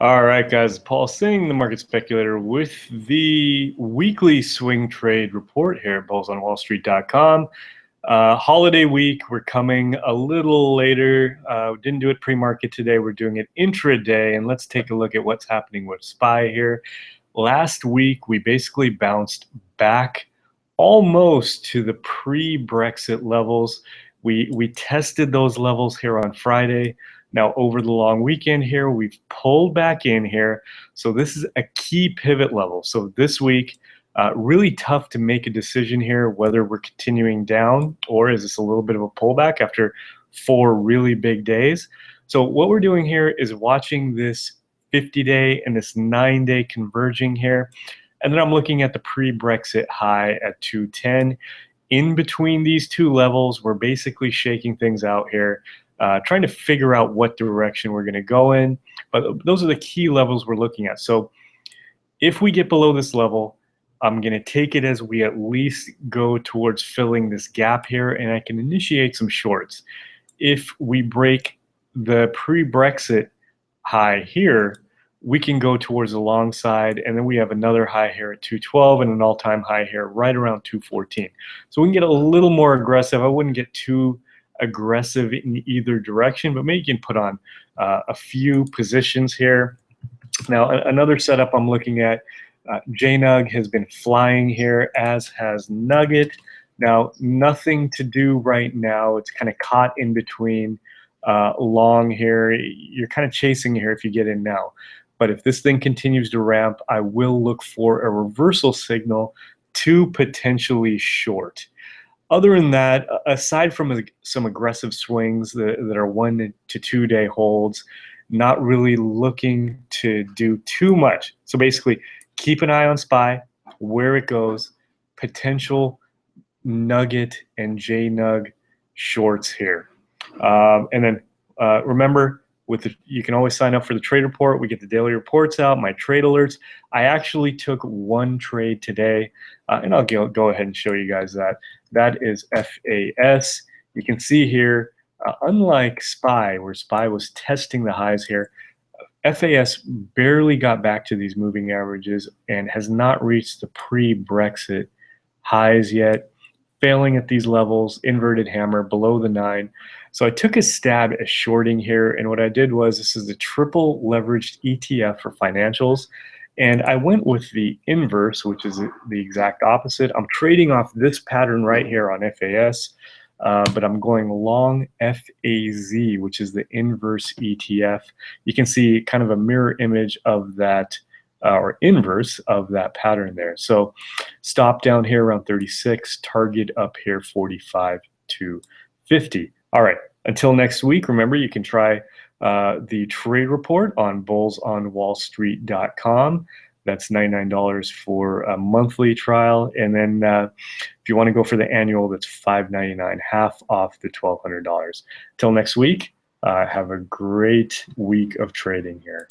All right, guys. Paul Singh, the market speculator, with the weekly swing trade report here at bullsonwallstreet.com. Holiday week, we're coming a little later. Didn't do it pre-market today. We're doing it intraday, and let's take a look at what's happening with SPY here. Last week, we basically bounced back almost to the pre-Brexit levels. We tested those levels here on Friday. Now, over the long weekend here, we've pulled back in here. So this is a key pivot level. So this week, really tough to make a decision here whether we're continuing down or is this a little bit of a pullback after 4 really big days. So what we're doing here is watching this 50-day and this 9-day converging here. And then I'm looking at the pre-Brexit high at 210. In between these two levels, we're basically shaking things out here. Trying to figure out what direction we're going to go in. But those are the key levels we're looking at. So if we get below this level, I'm going to take it as we at least go towards filling this gap here, and I can initiate some shorts. If we break the pre-Brexit high here, we can go towards the long side, and then we have another high here at 212 and an all-time high here right around 214. So we can get a little more aggressive. I wouldn't get too aggressive in either direction, but maybe you can put on a few positions here. Now, another setup I'm looking at, JNUG has been flying here, as has Nugget. Now, nothing to do right now. It's kind of caught in between long here. You're kind of chasing here if you get in now. But if this thing continues to ramp, I will look for a reversal signal to potentially short. Other than that, aside from some aggressive swings that are 1 to 2 day holds, not really looking to do too much. So basically, keep an eye on SPY, where it goes, potential Nugget and JNUG shorts here. And then remember, you can always sign up for the trade report. We get the daily reports out, my trade alerts. I actually took 1 trade today, and I'll go ahead and show you guys that. That is FAS. You can see here, unlike SPY, where SPY was testing the highs here, FAS barely got back to these moving averages and has not reached the pre-Brexit highs yet, failing at these levels, inverted hammer below the 9. So I took a stab at shorting here, and what I did was, this is the triple leveraged ETF for financials, and I went with the inverse, which is the exact opposite. I'm trading off this pattern right here on FAS, but I'm going long FAZ, which is the inverse ETF. You can see kind of a mirror image of that, or inverse of that pattern there. So stop down here around 36, target up here 45 to 50. All right, until next week, remember you can try the trade report on bullsonwallstreet.com. That's $99 for a monthly trial. And then if you want to go for the annual, that's $599, half off the $1,200. Till next week, have a great week of trading here.